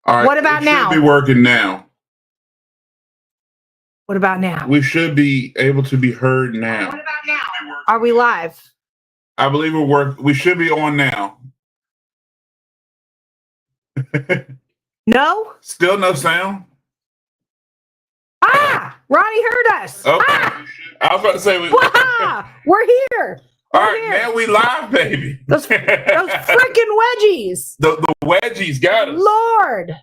All right. What about now? Should be working now. What about now? We should be able to be heard now. What about now? Are we live? I believe we should be on now. No? Still no sound? Ah! Ronnie heard us. Oh, Ah! I was about to say we're here. All right, now we live, baby. Those freaking wedgies. The wedgies got us. Lord.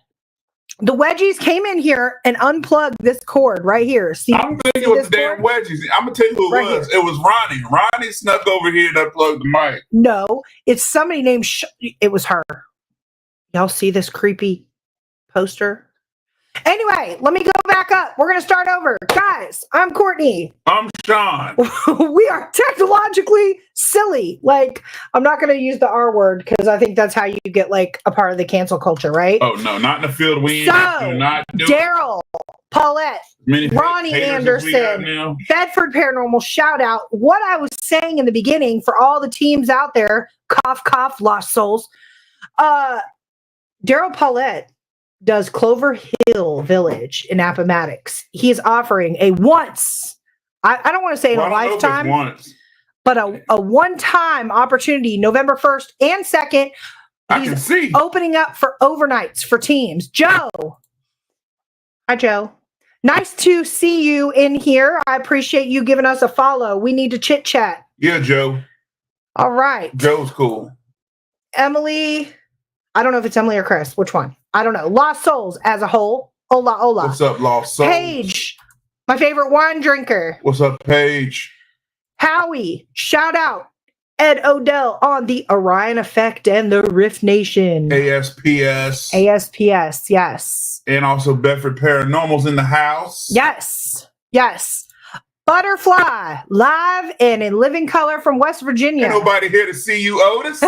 The wedgies came in here and unplugged this cord right here. See, I'm thinking it was the damn wedgies. I'm going to tell you who it was. Here. It was Ronnie. Ronnie snuck over here and unplugged the mic. No, it's somebody named it was her. Y'all see this creepy poster? Anyway, let me go back up. We're going to start over. Guys, I'm Courtney. I'm Sean. We are technologically silly. Like, I'm not going to use the R word because I think that's how you get, like, a part of the cancel culture, right? Oh, no, not in the field. We do not do Daryl, Paulette, Ronnie Anderson, Bedford Paranormal, shout out. What I was saying in the beginning for all the teams out there, cough, cough, lost souls. Daryl Paulette does Clover Hill Village in Appomattox. He is offering a once, I don't want to say in a lifetime, but a one-time opportunity, November 1st and 2nd. I can see. Opening up for overnights for teams. Joe. Hi, Joe. Nice to see you in here. I appreciate you giving us a follow. We need to chit-chat. Yeah, Joe. All right. Joe's cool. Emily. I don't know if it's Emily or Chris. Which one? I don't know. Lost Souls as a whole. Hola, hola. What's up, Lost Souls? Paige, my favorite wine drinker. What's up, Paige? Howie, shout out. Ed Odell on the Orion Effect and the Riff Nation. ASPS. ASPS, yes. And also Bedford Paranormal's in the house. Yes, yes. Butterfly, live and in living color from West Virginia. Ain't nobody here to see you, Otis.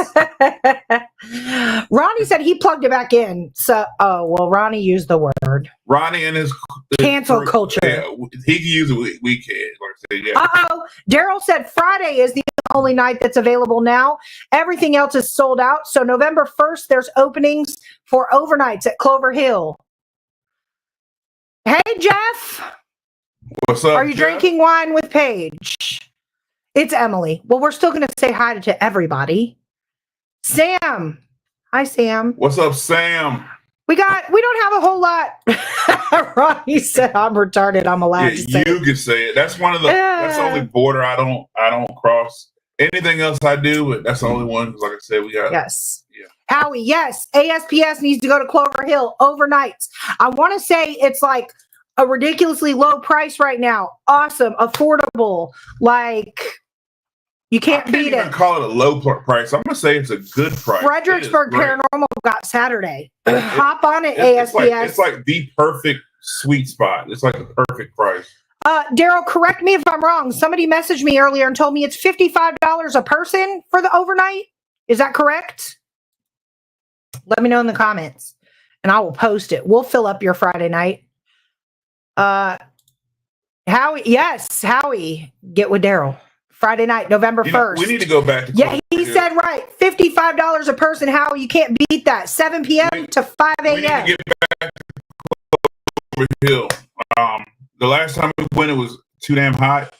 Ronnie said he plugged it back in. So, Ronnie used the word. Ronnie and his cancel culture. Yeah, he can use it. We can. Like I said, yeah. Daryl said Friday is the only night that's available now. Everything else is sold out. So November 1st, there's openings for overnights at Clover Hill. Hey, Jeff. What's up? Are you drinking wine with Paige? It's Emily. Well, we're still going to say hi to everybody. Sam. Hi, Sam. What's up, Sam? We don't have a whole lot. Ronnie said I'm retarded. I'm allowed to say you can say it. That's one of the that's the only border I don't cross. Anything else I do, but that's the only one. Because like I said, we got Yeah. Howie, yes. ASPS needs to go to Clover Hill overnights. I want to say it's like a ridiculously low price right now. Awesome. Affordable. Like, you can't beat it. I can't even call it a low price. I'm going to say it's a good price. Fredericksburg Paranormal got Saturday. Hop on it, ASPS. It's like the perfect sweet spot. It's like the perfect price. Daryl, correct me if I'm wrong. Somebody messaged me earlier and told me it's $55 a person for the overnight. Is that correct? Let me know in the comments and I will post it. We'll fill up your Friday night. Howie, get with Daryl. Friday night, November 1st. We need to go back to he said right. $55 a person, Howie. You can't beat that. 7 p.m. to 5 a.m. We need to get back to Clover Hill. The last time we went, it was too damn hot.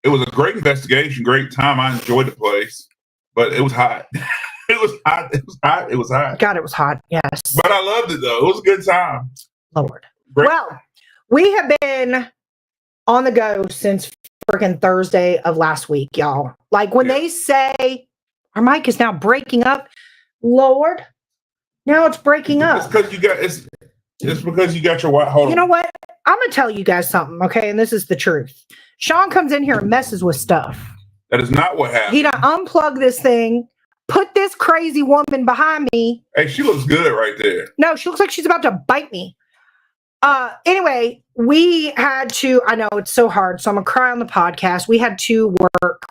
It was a great investigation, great time. I enjoyed the place, but it was hot. It was hot. God, it was hot. Yes. But I loved it, though. It was a good time. Lord. Great. Well, we have been on the go since freaking Thursday of last week, y'all. Like when they say our mic is now breaking up, Lord, now it's breaking up. It's because you got your white. Hold on. You know what? I'm gonna tell you guys something, okay? And this is the truth. Sean comes in here and messes with stuff. That is not what happened. He done unplug this thing, put this crazy woman behind me. Hey, she looks good right there. No, she looks like she's about to bite me. Anyway, we had to, I know it's so hard, so I'm gonna cry on the podcast. We had to work.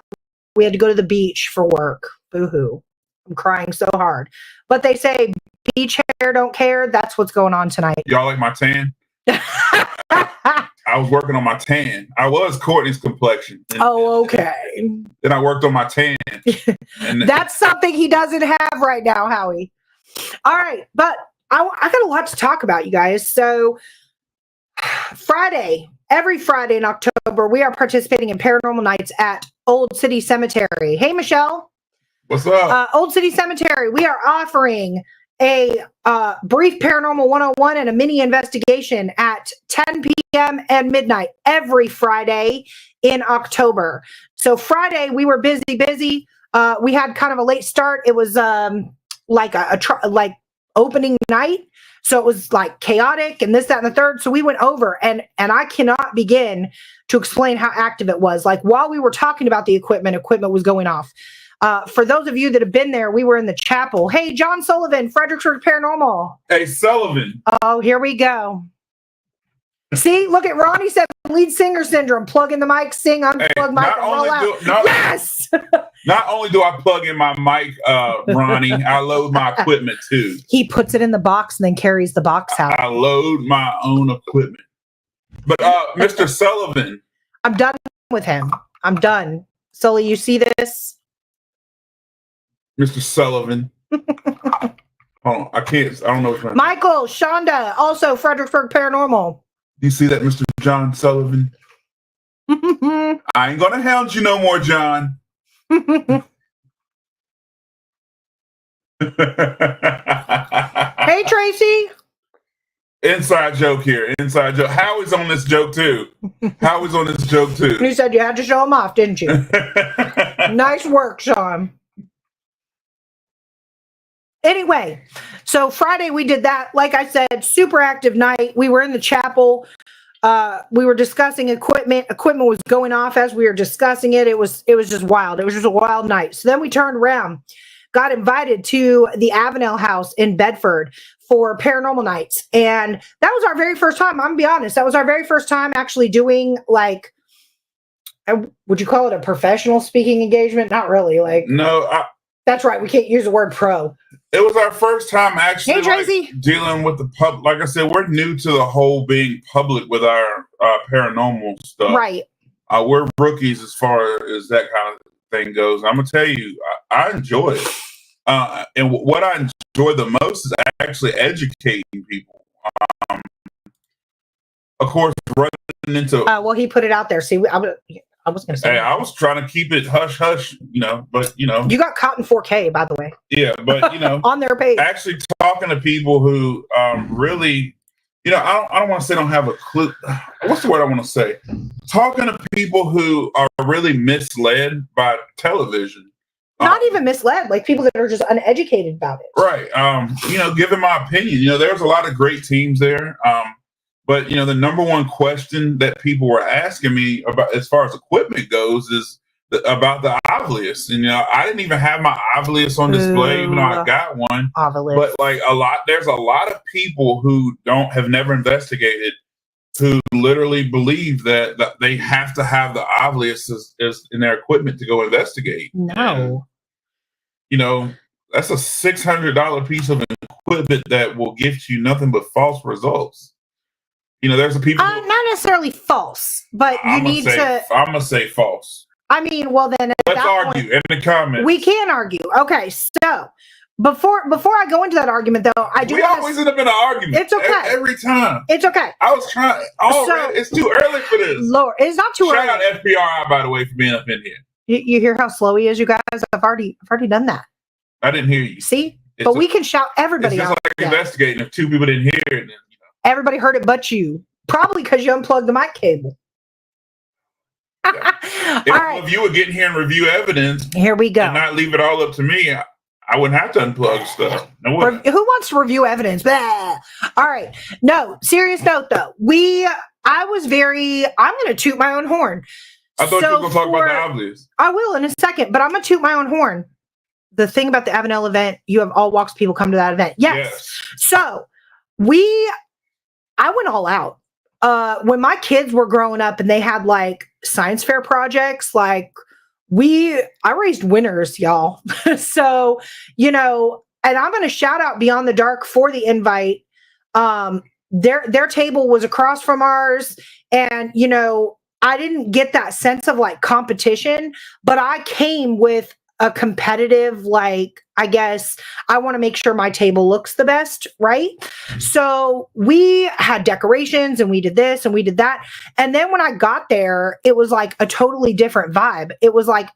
We had to go to the beach for work. Boo-hoo. I'm crying so hard. But they say beach hair don't care. That's what's going on tonight. Y'all like my tan? I was working on my tan. I was Courtney's complexion. Okay. Then I worked on my tan. That's something he doesn't have right now, Howie. All right, but I got a lot to talk about, you guys. So every Friday in October, we are participating in Paranormal Nights at Old City Cemetery. Hey, Michelle. What's up? Old City Cemetery. We are offering a brief Paranormal 101 and a mini investigation at 10 p.m. and midnight every Friday in October. So Friday, we were busy. We had kind of a late start. It was like like opening night. So it was like chaotic and this, that, and the third. So we went over and I cannot begin to explain how active it was. Like while we were talking about the equipment was going off. For those of you that have been there, we were in the chapel. Hey, John Sullivan, Fredericksburg Paranormal. Hey, Sullivan. Oh, here we go. See, look at Ronnie said lead singer syndrome. Plug in the mic, sing, unplug mic, and roll out. Yes. Not only do I plug in my mic, Ronnie, I load my equipment too. He puts it in the box and then carries the box out. I load my own equipment. But Mr. Sullivan. I'm done with him. I'm done. Sully, you see this? Mr. Sullivan. Hold on, I don't know what's Michael, Shonda, also Fredericksburg Paranormal. Do you see that, Mr. John Sullivan? I ain't gonna hound you no more, John. Hey, Tracy. Inside joke here. Inside joke. Howie's on this joke too. Howie's on this joke too. You said you had to show him off, didn't you? Nice work, Sean. Anyway, so Friday we did that. Like I said, super active night. We were in the chapel. We were discussing equipment. Equipment was going off as we were discussing it. It was just wild. It was just a wild night. So then we turned around, got invited to the Avenel House in Bedford for Paranormal Nights. And that was our very first time. I'm gonna be honest. That was our very first time actually doing, like, would you call it a professional speaking engagement? Not really. Like, no, that's right. We can't use the word pro. It was our first time actually hey, Tracy. dealing with the public. Like I said, we're new to the whole being public with our paranormal stuff. Right. We're rookies as far as that kind of thing goes. I'm going to tell you, I enjoy it. And what I enjoy the most is actually educating people. Of course, running into... well, he put it out there. See, I was going to say. Hey, I was trying to keep it hush hush, but you got caught in 4K, by the way. Yeah, but on their page, actually talking to people who really, I don't want to say don't have a clue. What's the word I want to say? Talking to people who are really misled by television. Not even misled, like people that are just uneducated about it. Right. Giving my opinion, there's a lot of great teams there. But, the number one question that people were asking me about as far as equipment goes is about the Ovilus. And, I didn't even have my Ovilus on display, even though I got one. Ovilus. But there's a lot of people who have never investigated, who literally believe that they have to have the Ovilus as in their equipment to go investigate. No. And, that's a $600 piece of equipment that will give you nothing but false results. There's a people. Not necessarily false, but I'm going to say false. I mean, well, then let's argue in the comments. We can argue. Okay, so before I go into that argument, though, we always end up in an argument. It's okay every time. It's okay. I was trying. It's too early for this. Lord, it's not too early. Shout out FBRI, by the way, for being up in here. You hear how slow he is, you guys? I've already done that. I didn't hear you. See, but we can shout everybody out. It's just like investigating. If two people didn't hear it, then, everybody heard it but you. Probably because you unplugged the mic cable. If you would get in here and review evidence, here we go, and not leave it all up to me, I wouldn't have to unplug stuff. Who wants to review evidence? Blah. All right. No, serious note though. I'm going to toot my own horn. I thought you were going to talk about the obvious. I will in a second, but I'm going to toot my own horn. The thing about the Avenel event, you have all walks of people come to that event. Yes. So I went all out. When my kids were growing up and they had like science fair projects, like I raised winners, y'all. So, and I'm going to shout out Beyond the Dark for the invite. Their table was across from ours, and, I didn't get that sense of like competition, but I came with a competitive, like, I guess I want to make sure my table looks the best, right? So we had decorations and we did this and we did that. And then when I got there, it was like a totally different vibe. It was like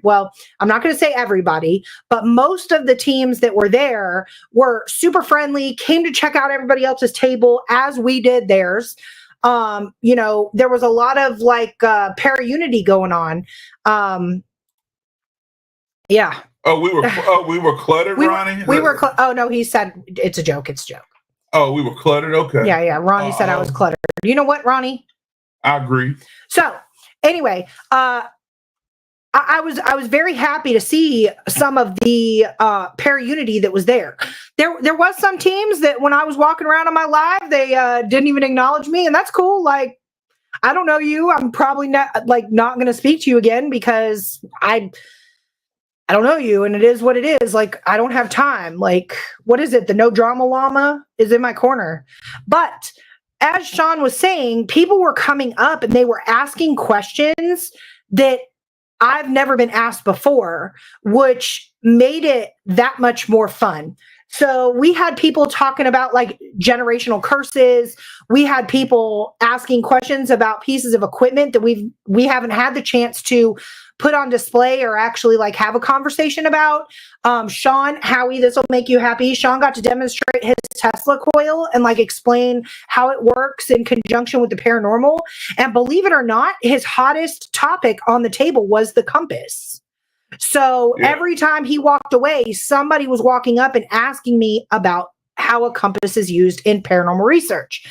well, I'm not going to say everybody, but most of the teams that were there were super friendly, came to check out everybody else's table as we did theirs. There was a lot of like para-unity going on. Yeah. We were cluttered, Ronnie? Oh, no, he said it's a joke. It's a joke. Oh, we were cluttered? Okay. Yeah. Ronnie said I was cluttered. You know what, Ronnie? I agree. So, anyway, I was very happy to see some of the para-unity that was there. There was some teams that when I was walking around on my live, they didn't even acknowledge me, and that's cool. Like, I don't know you. I'm probably not going to speak to you again because I don't know you, and it is what it is. Like, I don't have time. Like, what is it? The no drama llama is in my corner. But as Sean was saying, people were coming up and they were asking questions that I've never been asked before, which made it that much more fun. So we had people talking about like generational curses. We had people asking questions about pieces of equipment that we haven't had the chance to put on display or actually like have a conversation about. Sean, Howie, this will make you happy. Sean got to demonstrate his Tesla coil and like explain how it works in conjunction with the paranormal. And believe it or not, his hottest topic on the table was the compass. So every time he walked away, somebody was walking up and asking me about how a compass is used in paranormal research.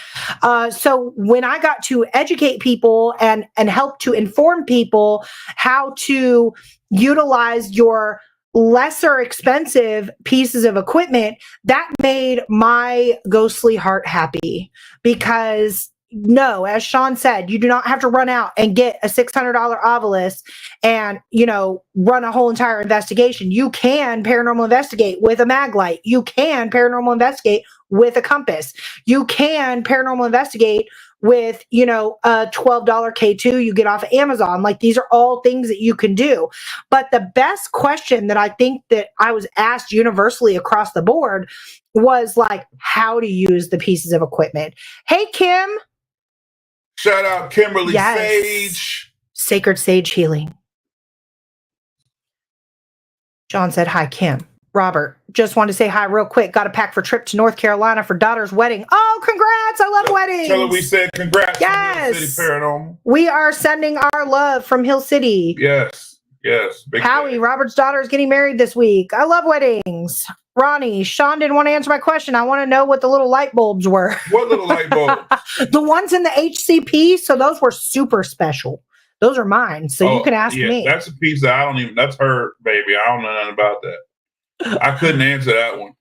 So when I got to educate people and help to inform people how to utilize your lesser expensive pieces of equipment, that made my ghostly heart happy because no, as Sean said, you do not have to run out and get a $600 Ovilus and, run a whole entire investigation. You can paranormal investigate with a mag light. You can paranormal investigate with a compass. You can paranormal investigate with, a $12 K2 you get off of Amazon. Like, these are all things that you can do. But the best question that I think that I was asked universally across the board was like, how to use the pieces of equipment. Hey, Kim. Shout out Kimberly Sage. Sacred Sage Healing. John said, hi, Kim. Robert, just wanted to say hi real quick. Got a pack for trip to North Carolina for daughter's wedding. Oh, congrats. I love weddings. Tell her we said congrats yes. from Hill City Paranormal. We are sending our love from Hill City. Yes. Big Howie, day. Robert's daughter is getting married this week. I love weddings. Ronnie, Sean didn't want to answer my question. I want to know what the little light bulbs were. What little light bulbs? The ones in the HCP. So those were super special. Those are mine. So you can ask me. That's a piece that that's her baby. I don't know nothing about that. I couldn't answer that one.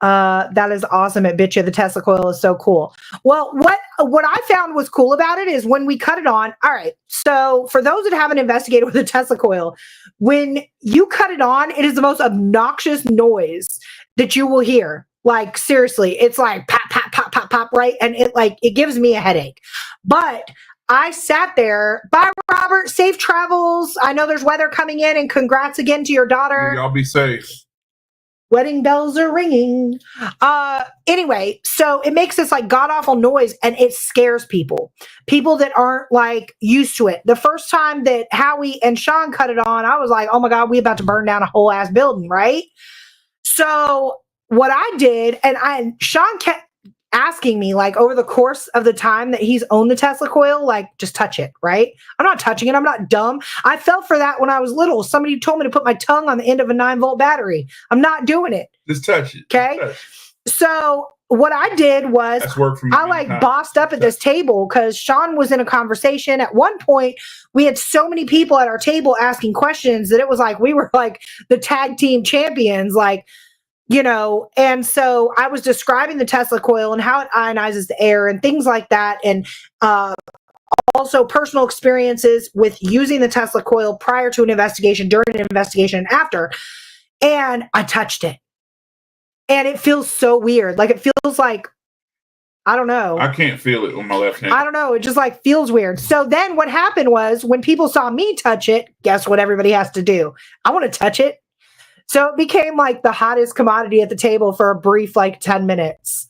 That is awesome. At Bitcha, the Tesla coil is so cool. Well, what I found was cool about it is when we cut it on. All right. So for those that haven't investigated with a Tesla coil, when you cut it on, it is the most obnoxious noise that you will hear. Like, seriously, it's like pop, pop, pop, pop, pop, right? And it gives me a headache. But I sat there. Bye, Robert. Safe travels. I know there's weather coming in, and congrats again to your daughter. Y'all be safe. Wedding bells are ringing. Anyway, so it makes this like god awful noise and it scares people that aren't like used to it. The first time that Howie and Sean cut it on, I was like, oh my God, we about to burn down a whole ass building, right? So what I did, and Sean kept asking me like over the course of the time that he's owned the Tesla coil, like, just touch it, right? I'm not touching it. I'm not dumb. I fell for that when I was little. Somebody told me to put my tongue on the end of a 9-volt battery. I'm not doing it. Just touch it. Okay. So what I did was I like bossed up at this table because Sean was in a conversation. At one point, we had so many people at our table asking questions that it was like we were like the tag team champions, like, and so I was describing the Tesla coil and how it ionizes the air and things like that. And also personal experiences with using the Tesla coil prior to an investigation, during an investigation, and after. And I touched it. And it feels so weird. Like, it feels like I don't know. I can't feel it with my left hand. I don't know. It just like feels weird. So then what happened was when people saw me touch it, guess what everybody has to do? I want to touch it. So it became like the hottest commodity at the table for a brief like 10 minutes.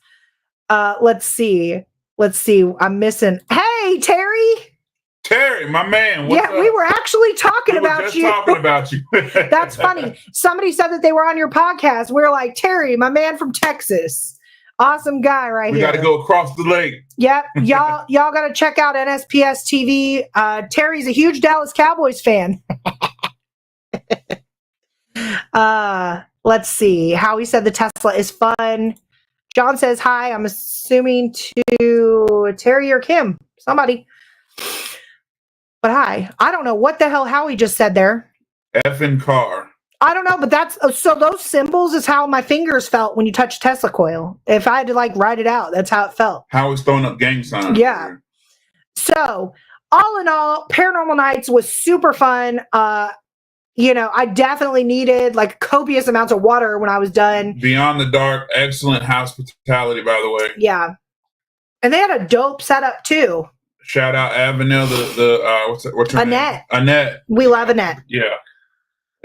Let's see. I'm missing. Hey, Terry. Terry, my man. What's up? We were actually talking about you. Talking about you. That's funny. Somebody said that they were on your podcast. We were like, Terry, my man from Texas. Awesome guy here. We got to go across the lake. Yep. Y'all got to check out NSPS TV. Terry's a huge Dallas Cowboys fan. Let's see. Howie said the Tesla is fun. John says hi. I'm assuming to Terry or Kim. Somebody. But hi. I don't know what the hell Howie just said there. Effing car. I don't know, but that's so those symbols is how my fingers felt when you touch Tesla coil. If I had to like write it out, that's how it felt. Howie's throwing up gang signs. Yeah. So all in all, Paranormal Nights was super fun. I definitely needed like copious amounts of water when I was done. Beyond the Dark, excellent hospitality, by the way. Yeah. And they had a dope setup too. Shout out Avenel, what's her name? Annette. We love Annette. Yeah.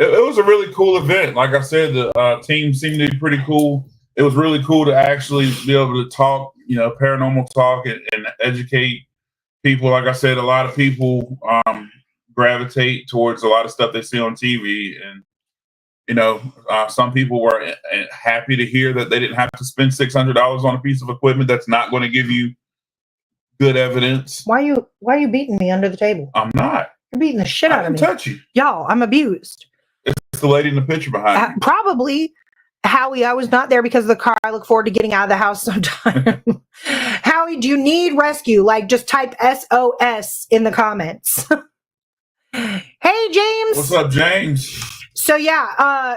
It was a really cool event. Like I said, the team seemed to be pretty cool. It was really cool to actually be able to talk, paranormal talk and educate people. Like I said, a lot of people gravitate towards a lot of stuff they see on TV. And, some people were happy to hear that they didn't have to spend $600 on a piece of equipment that's not going to give you good evidence. Why are you beating me under the table? I'm not. You're beating the shit out of me. I didn't touch you. Y'all, I'm abused. It's the lady in the picture behind you. Probably. Howie, I was not there because of the car. I look forward to getting out of the house sometime. Howie, do you need rescue? Like, just type SOS in the comments. Hey, James. What's up, James? So, yeah,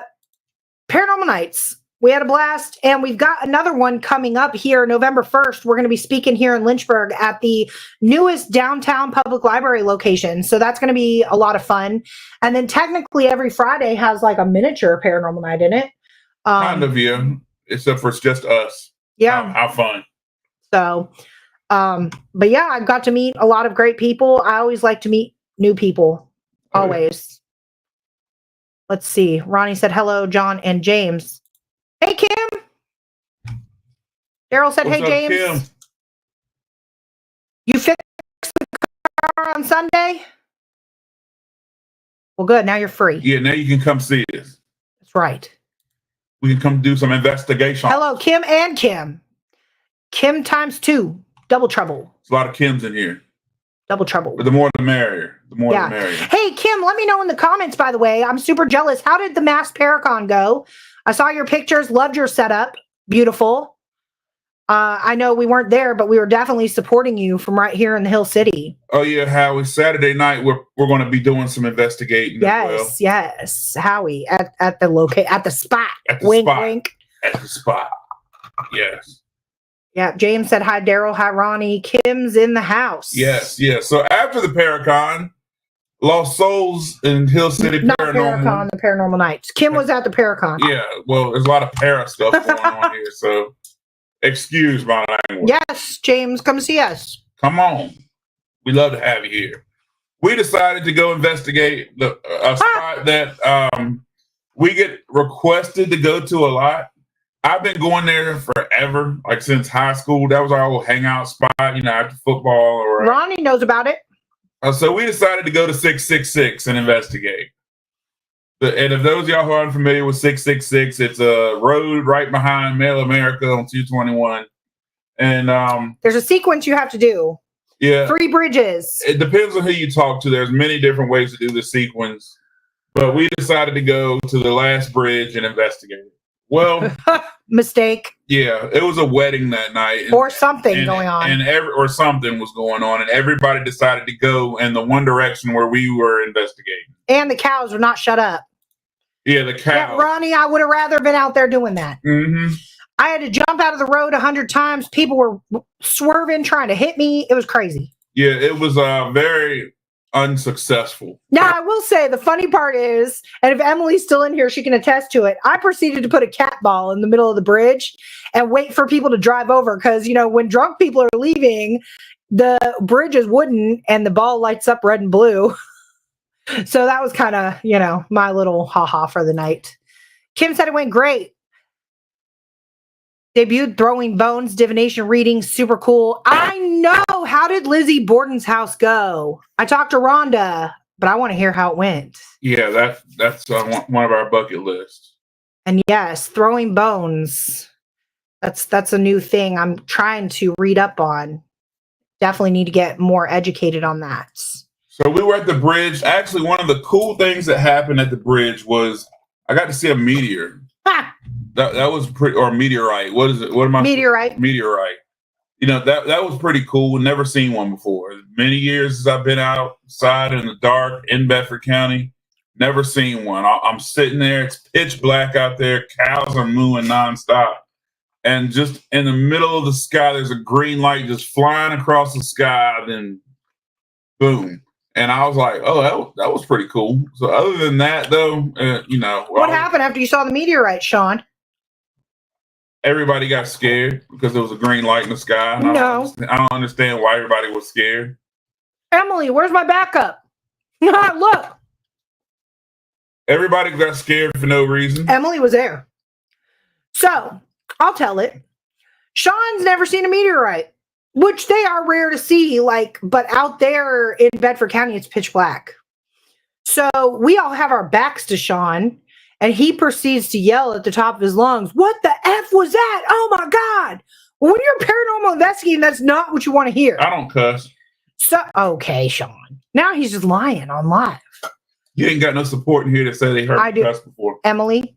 Paranormal Nights. We had a blast, and we've got another one coming up here November 1st. We're going to be speaking here in Lynchburg at the newest downtown public library location. So that's going to be a lot of fun. And then technically every Friday has like a miniature paranormal night in it. Kind of, yeah. Except for it's just us. Yeah. How fun. So, but yeah, I got to meet a lot of great people. I always like to meet new people. Always. Let's see. Ronnie said, hello, John and James. Hey, Kim. Daryl said, What's hey, up, James. Kim? You fixed the car on Sunday? Well, good. Now you're free. Yeah, now you can come see us. That's right. We can come do some investigation. Hello, Kim and Kim. Kim times 2. Double trouble. There's a lot of Kims in here. Double trouble. But the more the merrier. The more the merrier. Hey, Kim, let me know in the comments, by the way. I'm super jealous. How did the Mass Paracon go? I saw your pictures. Loved your setup. Beautiful. I know we weren't there, but we were definitely supporting you from right here in the Hill City. Oh, yeah, Howie. Saturday night, we're going to be doing some investigating as well. Yes. Howie, at the spot. At the wink, spot. wink. At the spot. Yes. Yeah, James said, hi, Daryl. Hi, Ronnie. Kim's in the house. Yes. So after the Paracon, Lost Souls in Hill City Not Paranormal. Paracon, the Paranormal Nights. Kim was at the Paracon. Yeah, well, there's a lot of para stuff going on here, so excuse my language. Yes, James, come see us. Come on. We love to have you here. We decided to go investigate a spot that we get requested to go to a lot. I've been going there forever, like since high school. That was our old hangout spot, after football. Or Ronnie knows about it. So we decided to go to 666 and investigate. And if those of y'all who aren't familiar with 666, it's a road right behind Mail America on 221. And there's a sequence you have to do. Yeah. 3 bridges. It depends on who you talk to. There's many different ways to do the sequence. But we decided to go to the last bridge and investigate it. Well, mistake. Yeah, it was a wedding that night, or something going on, or something was going on, and everybody decided to go in the one direction where we were investigating. And the cows were not shut up. Yeah, the cows. Yeah, Ronnie, I would have rather been out there doing that. Mm-hmm. I had to jump out of the road 100 times. People were swerving, trying to hit me. It was crazy. Yeah, it was very unsuccessful. Now, I will say the funny part is, and if Emily's still in here, she can attest to it. I proceeded to put a cat ball in the middle of the bridge and wait for people to drive over because, when drunk people are leaving, the bridge is wooden and the ball lights up red and blue. So that was kind of, my little ha-ha for the night. Kim said it went great. Debuted Throwing Bones, divination reading, super cool. I know. How did Lizzie Borden's house go? I talked to Rhonda, but I want to hear how it went. Yeah, that's one of our bucket lists. And yes, Throwing Bones. That's a new thing I'm trying to read up on. Definitely need to get more educated on that. So we were at the bridge. Actually, one of the cool things that happened at the bridge was I got to see a meteor. Ha! That was pretty, or meteorite. What is it? What am I? Meteorite. Meteorite. That was pretty cool. Never seen one before. Many years as I've been outside in the dark in Bedford County, never seen one. I'm sitting there. It's pitch black out there. Cows are mooing nonstop. And just in the middle of the sky, there's a green light just flying across the sky. Then boom. And I was like, oh, that was pretty cool. So other than that, though, What happened after you saw the meteorite, Sean? Everybody got scared because there was a green light in the sky. No. I don't understand why everybody was scared. Emily, where's my backup? Look. Everybody got scared for no reason. Emily was there. So, I'll tell it. Sean's never seen a meteorite, which they are rare to see, but out there in Bedford County, it's pitch black. So, we all have our backs to Sean. And he proceeds to yell at the top of his lungs, "What the F was that? Oh my God." Well, when you're paranormal investigating, that's not what you want to hear. I don't cuss. So, okay, Sean. Now he's just lying on live. You ain't got no support in here to say they heard cuss before. Emily,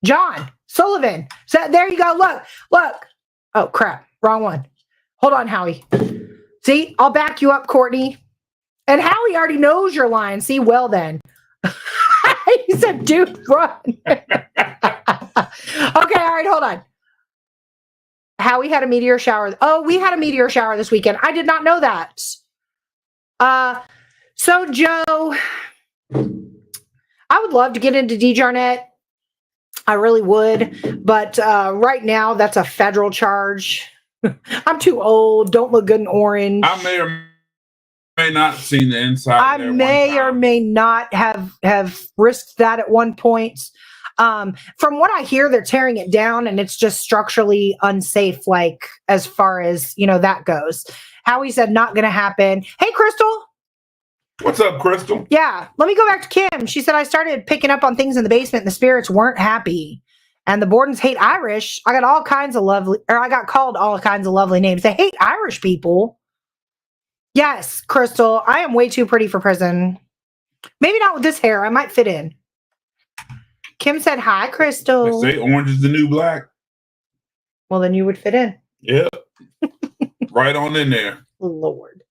John, Sullivan. So there you go. Look. Oh, crap. Wrong one. Hold on, Howie. See, I'll back you up, Courtney. And Howie already knows you're lying. See, well then. He said, dude, run. Okay, all right, hold on. Howie had a meteor shower. Oh, we had a meteor shower this weekend. I did not know that. So, Joe, I would love to get into DJarnet. I really would. But right now, that's a federal charge. I'm too old. Don't look good in orange. I may or may not have seen the inside. I may or may not have risked that at one point. From what I hear, they're tearing it down and it's just structurally unsafe, as far as, that goes. Howie said not going to happen. Hey, Crystal. What's up, Crystal? Yeah. Let me go back to Kim. She said, I started picking up on things in the basement and the spirits weren't happy. And the Bordens hate Irish. I got called all kinds of lovely names. They hate Irish people. Yes, Crystal, I am way too pretty for prison. Maybe not with this hair. I might fit in. Kim said, hi, Crystal. They say orange is the new black. Well, then you would fit in. Yep. Right on in there. Lord.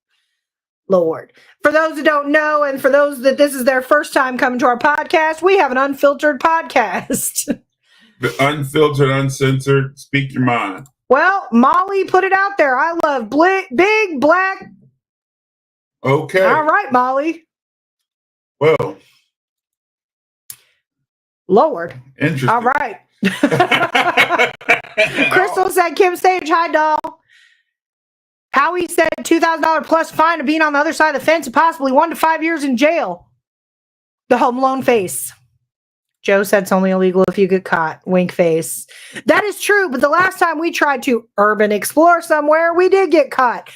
For those who don't know, and for those that this is their first time coming to our podcast, we have an unfiltered podcast. The unfiltered, uncensored, speak your mind. Well, Molly put it out there. I love big black. Okay. All right, Molly. Well. Lord. Interesting. All right. Crystal said, Kim Sage, hi, doll. Howie said $2,000 plus fine of being on the other side of the fence and possibly 1 to 5 years in jail. The Home Alone face. Joe said it's only illegal if you get caught. Wink face. That is true, but the last time we tried to urban explore somewhere, we did get caught.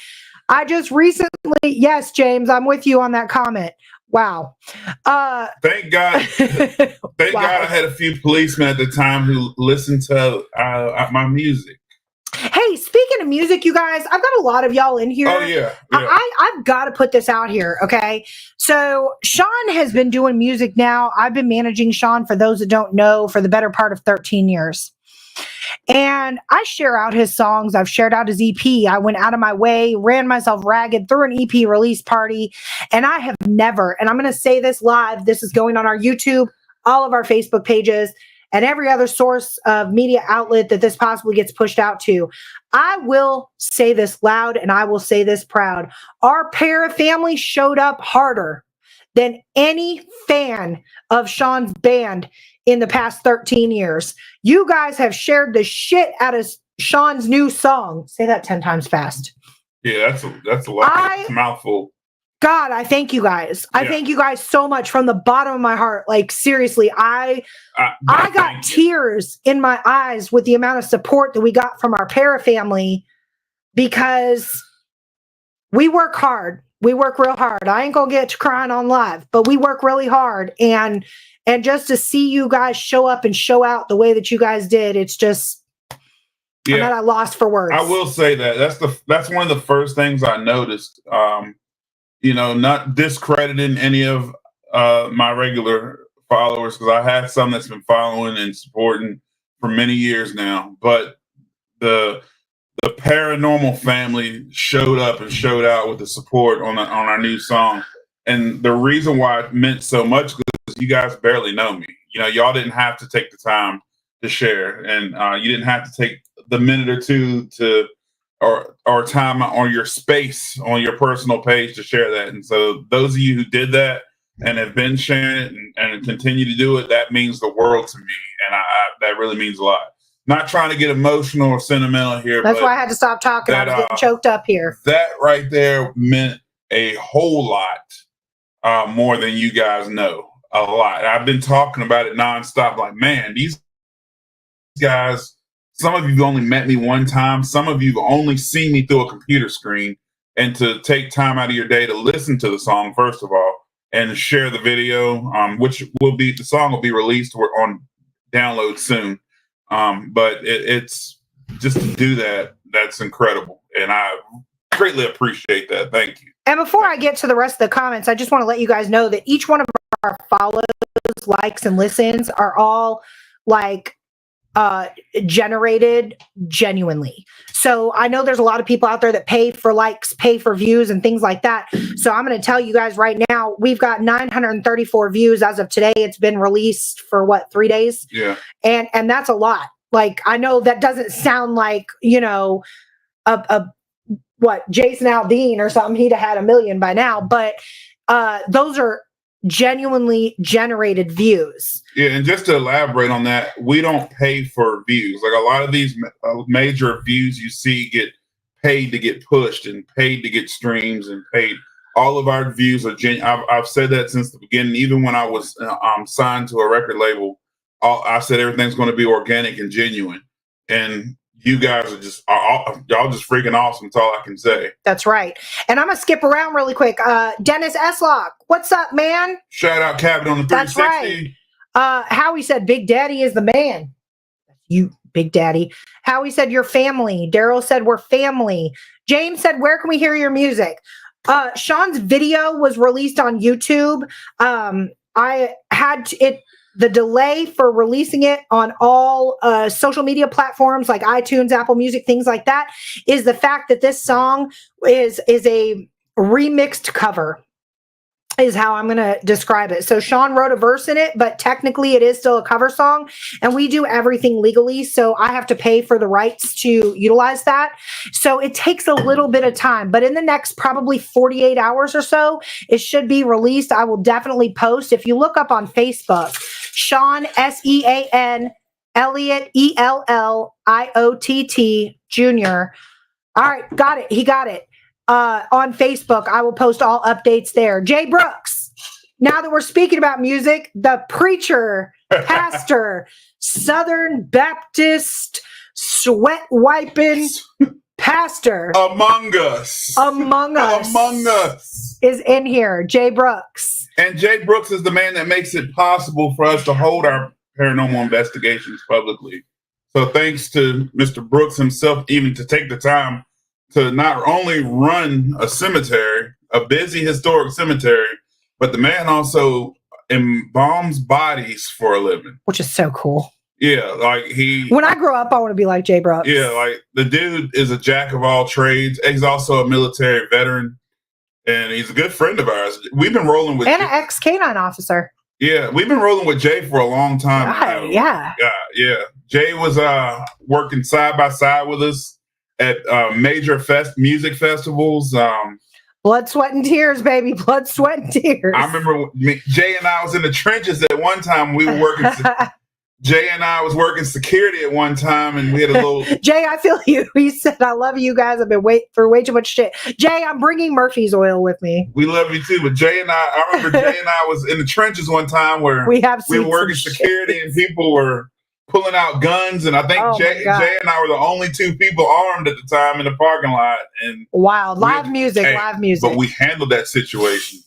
I just recently, yes, James, I'm with you on that comment. Wow. Thank God. Thank God I had a few policemen at the time who listened to my music. Hey, speaking of music, you guys, I've got a lot of y'all in here. Oh, yeah. I've got to put this out here, okay? So Sean has been doing music now. I've been managing Sean, for those that don't know, for the better part of 13 years. And I share out his songs. I've shared out his EP. I went out of my way, ran myself ragged, threw an EP release party. And I have never, and I'm going to say this live, this is going on our YouTube, all of our Facebook pages, and every other source of media outlet that this possibly gets pushed out to. I will say this loud and I will say this proud. Our Para family showed up harder than any fan of Sean's band in the past 13 years. You guys have shared the shit out of Sean's new song. Say that 10 times fast. Yeah, that's a lot. It's a mouthful. God, I thank you guys. I thank you guys so much from the bottom of my heart. Like, seriously, I got tears in my eyes with the amount of support that we got from our Para family, because we work hard. We work real hard. I ain't gonna get to crying on live, but we work really hard. And just to see you guys show up and show out the way that you guys did, it's just, I'm at a loss for words. I will say that's one of the first things I noticed. Not discrediting any of my regular followers, because I have some that's been following and supporting for many years now. But the Paranormal family showed up and showed out with the support on our new song. And the reason why it meant so much is you guys barely know me. Y'all didn't have to take the time to share, and you didn't have to take the minute or two to or time or your space on your personal page to share that. And so those of you who did that and have been sharing it and continue to do it, that means the world to me. And that really means a lot. Not trying to get emotional or sentimental here. That's why I had to stop talking. I was getting choked up here. That right there meant a whole lot more than you guys know. A lot. I've been talking about it nonstop. Like, man, these guys, some of you have only met me one time. Some of you have only seen me through a computer screen. And to take time out of your day to listen to the song, first of all, and share the video, which the song will be released on download soon. But it's just to do that, that's incredible. And I greatly appreciate that. Thank you. And before I get to the rest of the comments, I just want to let you guys know that each one of our follows, likes, and listens are all like generated genuinely. So I know there's a lot of people out there that pay for likes, pay for views, and things like that. So I'm going to tell you guys right now, we've got 934 views as of today. It's been released for 3 days? Yeah. And that's a lot. Like, I know that doesn't sound like, Jason Aldean or something. He'd have had 1 million by now, but those are genuinely generated views. Yeah, and just to elaborate on that, we don't pay for views. Like, a lot of these major views you see get paid to get pushed and paid to get streams and paid. All of our views are genuine. I've said that since the beginning. Even when I was signed to a record label, I said everything's going to be organic and genuine. And you guys are y'all just freaking awesome. That's all I can say. That's right. And I'm going to skip around really quick. Dennis Eslock, what's up, man? Shout out Cabin on the 360. That's right. Howie said Big Daddy is the man. You, Big Daddy. Howie said your family. Daryl said we're family. James said, where can we hear your music? Sean's video was released on YouTube. I had the delay for releasing it on all social media platforms like iTunes, Apple Music, things like that, is the fact that this song is a remixed cover, is how I'm going to describe it. So Sean wrote a verse in it, but technically it is still a cover song, and we do everything legally. So I have to pay for the rights to utilize that. So it takes a little bit of time, but in the next probably 48 hours or so, it should be released. I will definitely post. If you look up on Facebook, Sean, Sean, Elliott, Elliott Jr. All right. Got it. He got it. On Facebook, I will post all updates there. Jay Brooks, now that we're speaking about music, the preacher, pastor, Southern Baptist, sweat wiping pastor among us is in here. Jay Brooks. And Jay Brooks is the man that makes it possible for us to hold our paranormal investigations publicly. So thanks to Mr. Brooks himself, even to take the time to not only run a cemetery, a busy historic cemetery, but the man also embalms bodies for a living. Which is so cool. Yeah, like when I grow up, I want to be like Jay Brooks. Yeah, like the dude is a jack of all trades. He's also a military veteran, and he's a good friend of ours. We've been rolling with... And an ex-K-9 officer. Yeah, we've been rolling with Jay for a long time now. Yeah. Yeah. Jay was working side by side with us at major music festivals. Blood, sweat, and tears, baby. Blood, sweat, and tears. I remember Jay and I was in the trenches at one time. We were working. Jay and I was working security at one time, and we had a little. Jay, I feel you. He said, "I love you guys. I've been waiting for way too much shit." Jay, I'm bringing Murphy's oil with me. We love you too, but Jay and I remember Jay and I was in the trenches one time where we were working security, and people were pulling out guns, and I think Jay and I were the only two people armed at the time in the parking lot. And wow, live music. But we handled that situation.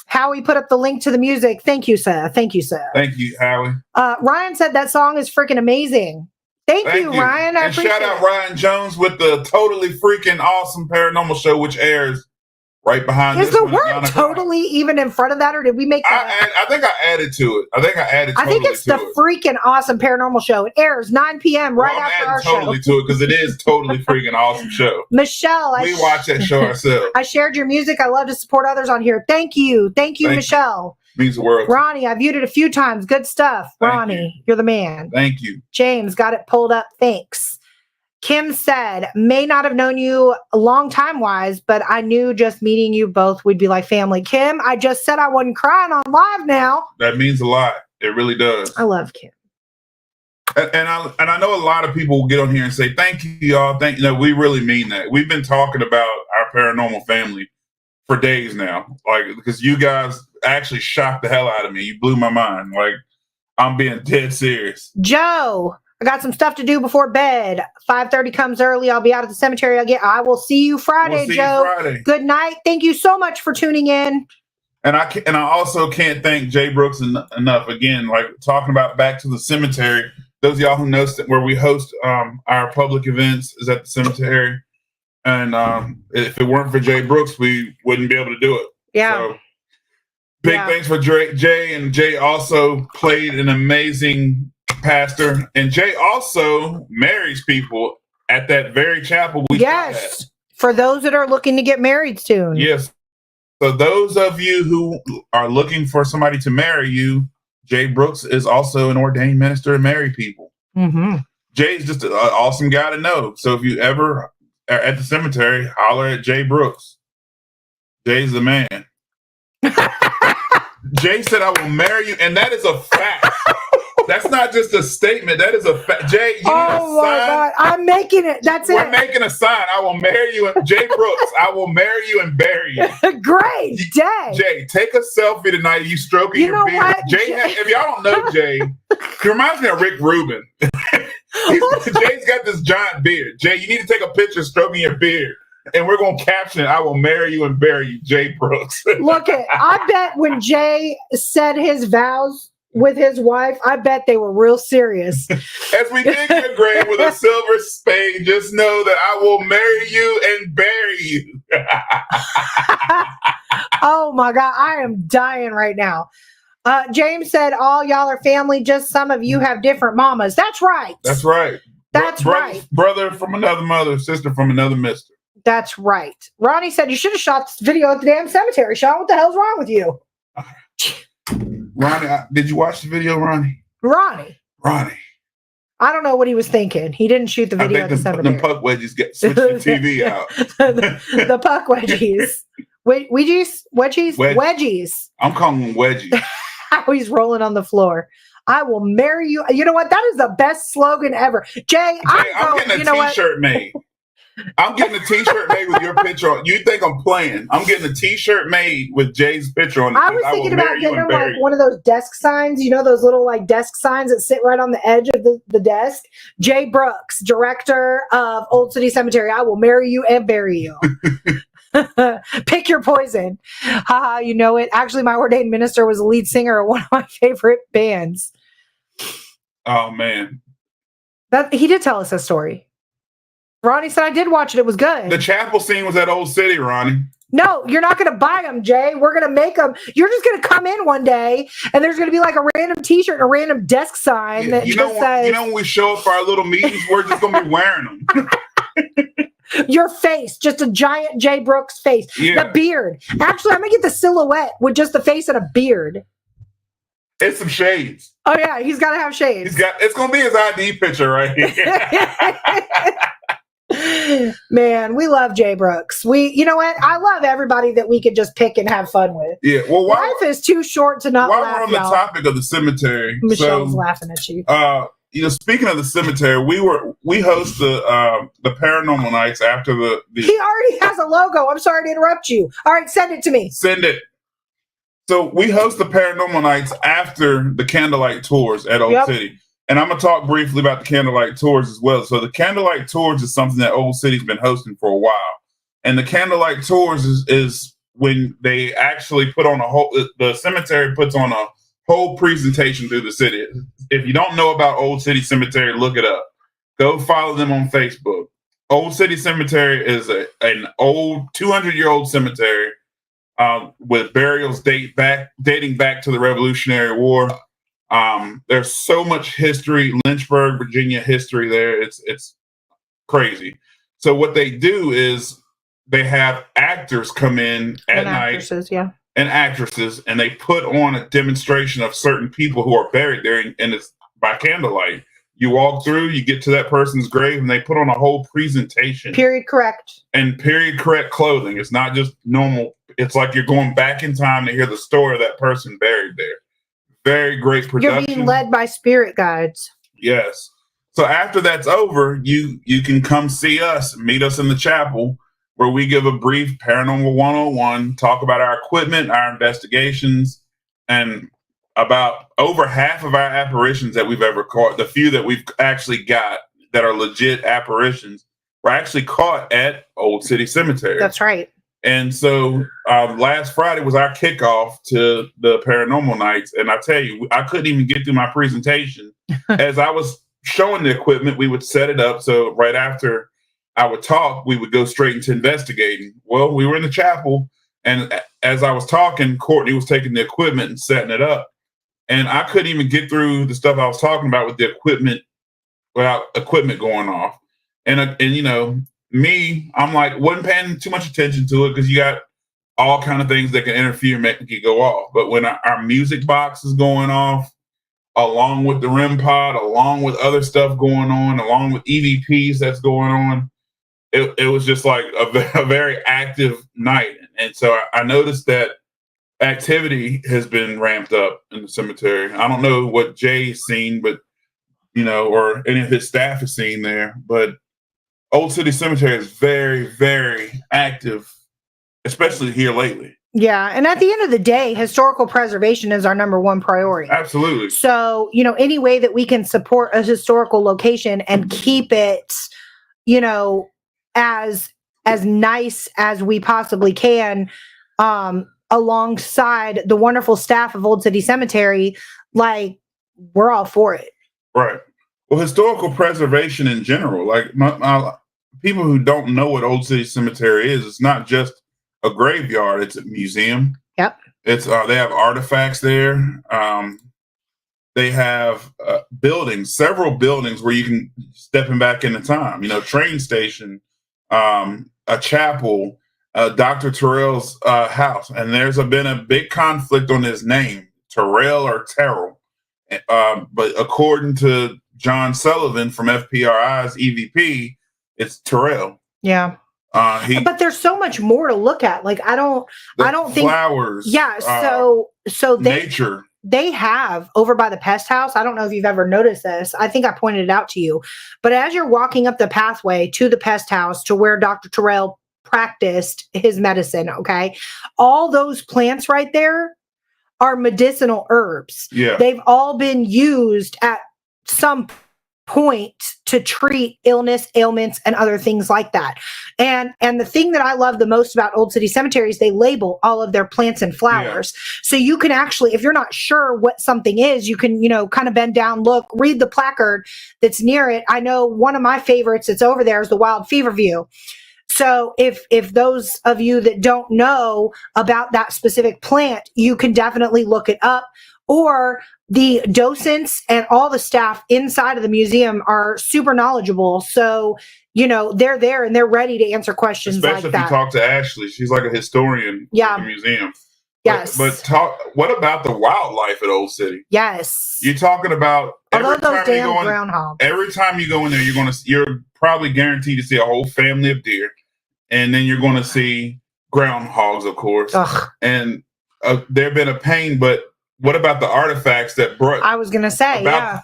Howie put up the link to the music. Thank you, sir. Thank you, Howie. Ryan said that song is freaking amazing. Thank you, Ryan. I appreciate shout out Ryan Jones with the totally freaking awesome Paranormal Show, which airs right behind. Is the word totally even in front of that, or did we make that? I think I added to it. I think it's the freaking awesome Paranormal Show. It airs 9 p.m. right after our show. Totally to it because it is totally freaking awesome show. Michelle, we watch that show ourselves. I shared your music. I love to support others on here. Thank you, Michelle. Means the world. Ronnie, I viewed it a few times. Good stuff, Ronnie. You're the man. Thank you. James got it pulled up. Thanks. Kim said, may not have known you a long time wise, but I knew just meeting you both would be like family. Kim, I just said I wasn't crying on live now. That means a lot. It really does. I love Kim. And I know a lot of people will get on here and say, thank you, y'all. We really mean that. We've been talking about our paranormal family for days now. Because you guys actually shocked the hell out of me. You blew my mind. I'm being dead serious. Joe, I got some stuff to do before bed. 5:30 comes early. I'll be out at the cemetery. I will see you Friday, Joe. Good night. Thank you so much for tuning in. And I also can't thank Jay Brooks enough. Again, talking about back to the cemetery. Those of y'all who know where we host our public events is at the cemetery. And if it weren't for Jay Brooks, we wouldn't be able to do it. Yeah. So, big thanks for Jay. And Jay also played an amazing pastor, and Jay also marries people at that very chapel we yes for those that are looking to get married soon. Yes, so those of you who are looking for somebody to marry you, Jay Brooks is also an ordained minister to marry people. Jay's just an awesome guy to know. So if you ever are at the cemetery, holler at Jay Brooks. Jay's the man. Jay said I will marry you, and that is a fact. That's not just a statement. That is a fact. Jay, you need a sign. Oh, my God. I'm making it. We're making a sign. I will marry you. Jay Brooks, I will marry you and bury you. Great day. Jay, take a selfie tonight. You stroking your beard. What? Jay, if y'all don't know Jay, he reminds me of Rick Rubin. Jay's got this giant beard. Jay, you need to take a picture stroking your beard. And we're going to caption it, I will marry you and bury you, Jay Brooks. I bet when Jay said his vows with his wife, I bet they were real serious. As we dig your grave with a silver spade, just know that I will marry you and bury you. Oh my God, I am dying right now. James said, all y'all are family, just some of you have different mamas. That's right. That's right. That's right. Brother from another mother, sister from another mister. That's right. Ronnie said, you should have shot this video at the damn cemetery. Sean, what the hell's wrong with you? Ronnie, did you watch the video, Ronnie? Ronnie. I don't know what he was thinking. He didn't shoot the video at the cemetery. The puck wedgies switch the TV out. the puck wedgies. Wedgies. I'm calling them wedgies. How he's rolling on the floor. I will marry you. You know what? That is the best slogan ever. Jay, I'm getting a t-shirt made. I'm getting a t-shirt made with your picture on. You think I'm playing? I'm getting a t-shirt made with Jay's picture on it. I was thinking about getting one of those desk signs. You know, those little desk signs that sit right on the edge of the desk. Jay Brooks, director of Old City Cemetery. I will marry you and bury you. Pick your poison. Haha, you know it. Actually, my ordained minister was the lead singer of one of my favorite bands. Oh, man. He did tell us a story. Ronnie said, I did watch it. It was good. The chapel scene was at Old City, Ronnie. No, you're not going to buy them, Jay. We're going to make them. You're just going to come in one day, and there's going to be a random t-shirt and a random desk sign that just says... You know when we show up for our little meetings, we're just going to be wearing them. Your face, just a giant Jay Brooks face. Yeah. The beard. Actually, I'm going to get the silhouette with just the face and a beard. It's some shades. Oh yeah, he's got to have shades. It's gonna be his ID picture right here. Man, we love Jay Brooks. You know what? I love everybody that we could just pick and have fun with. Yeah. Well, life is too short to not laugh. While we're on the topic of the cemetery, Michelle's laughing at you. Speaking of the cemetery, we host the paranormal nights after the. He already has a logo. I'm sorry to interrupt you. All right, send it to me. Send it. So we host the paranormal nights after the candlelight tours at Old City. And I'm going to talk briefly about the candlelight tours as well. So the candlelight tours is something that Old City's been hosting for a while. And the candlelight tours is when they actually put on the cemetery puts on a whole presentation through the city. If you don't know about Old City Cemetery, look it up. Go follow them on Facebook. Old City Cemetery is an old 200-year-old cemetery with burials dating back to the Revolutionary War. There's so much history, Lynchburg, Virginia history there. It's crazy. So what they do is they have actors come in at night, and actresses, and they put on a demonstration of certain people who are buried there, and it's by candlelight. You walk through, you get to that person's grave, and they put on a whole presentation. Period correct. And period correct clothing. It's not just normal. It's like you're going back in time to hear the story of that person buried there. Very great production. You're being led by spirit guides. Yes. So after that's over, you can come see us, meet us in the chapel, where we give a brief Paranormal 101, talk about our equipment, our investigations, and about over half of our apparitions that we've ever caught, the few that we've actually got that are legit apparitions, were actually caught at Old City Cemetery. That's right. And so last Friday was our kickoff to the paranormal nights. And I tell you, I couldn't even get through my presentation. As I was showing the equipment, we would set it up. So right after I would talk, we would go straight into investigating. Well, we were in the chapel. And as I was talking, Courtney was taking the equipment and setting it up. And I couldn't even get through the stuff I was talking about with the equipment without equipment going off. And you know, me, I'm like, wasn't paying too much attention to it because you got all kind of things that can interfere and make it go off. But when our music box is going off, along with the REM pod, along with other stuff going on, along with EVPs that's going on, it was just like a very active night. And so I noticed that activity has been ramped up in the cemetery. I don't know what Jay's seen, but or any of his staff has seen there, but Old City Cemetery is very, very active, especially here lately. Yeah. And at the end of the day, historical preservation is our number one priority. Absolutely. So, any way that we can support a historical location and keep it, as nice as we possibly can, alongside the wonderful staff of Old City Cemetery, like, we're all for it. Right. Well, historical preservation in general, like my people who don't know what Old City Cemetery is, it's not just a graveyard; it's a museum. Yep. It's they have artifacts there. They have buildings, several buildings where you can stepping back into time. Train station, a chapel, Dr. Terrell's house, and there's been a big conflict on his name, Terrell or Terrell. But according to John Sullivan from FPRI's EVP, it's Terrell. Yeah. But there's so much more to look at. Like, I don't think flowers. Yeah. So nature. They have over by the pest house. I don't know if you've ever noticed this. I think I pointed it out to you. But as you're walking up the pathway to the pest house to where Dr. Terrell practiced his medicine, okay, all those plants right there are medicinal herbs. Yeah. They've all been used at some point to treat illness, ailments, and other things like that. And the thing that I love the most about Old City Cemetery is they label all of their plants and flowers. Yeah. So you can actually, if you're not sure what something is, you can, kind of bend down, look, read the placard that's near it. I know one of my favorites that's over there is the Wild Feverview. So if those of you that don't know about that specific plant, you can definitely look it up. Or the docents and all the staff inside of the museum are super knowledgeable. So, they're there and they're ready to answer questions. Especially like that. If you talk to Ashley, she's like a historian of the museum. Yes. But what about the wildlife at Old City? Yes. You're talking about Although those damn groundhogs. Every time you go in there, you're probably guaranteed to see a whole family of deer, and then you're going to see groundhogs, of course. Ugh. And they've been a pain. But what about the artifacts that brought? I was going to say, yeah.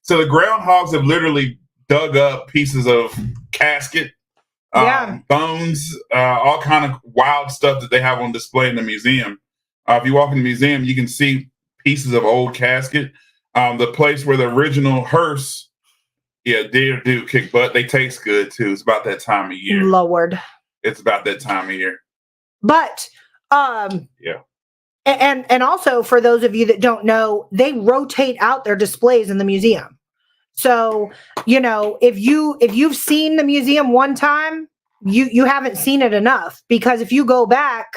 So the groundhogs have literally dug up pieces of casket, bones, all kind of wild stuff that they have on display in the museum. If you walk in the museum, you can see pieces of old casket. The place where the original hearse, deer do kick butt. They taste good too. It's about that time of year. Lord. It's about that time of year. But yeah. And also for those of you that don't know, they rotate out their displays in the museum. So, if you've seen the museum one time, you haven't seen it enough, because if you go back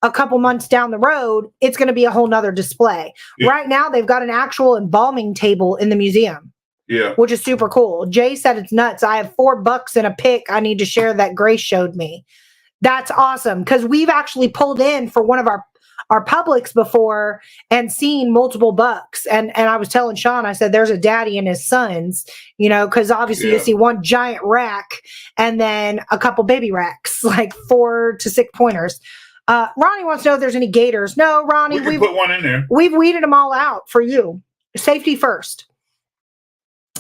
a couple months down the road, it's going to be a whole nother display. Yeah. Right now, they've got an actual embalming table in the museum. Yeah. Which is super cool. Jay said it's nuts. I have $4 and a pick I need to share that Grace showed me. That's awesome, because we've actually pulled in for one of our Publix before and seen multiple bucks. And I was telling Sean, I said, there's a daddy and his sons, because obviously you see one giant rack and then a couple baby racks, like 4 to 6 pointers. Ronnie wants to know if there's any gators. No, Ronnie, we've put one in there. We've weeded them all out for you. Safety first.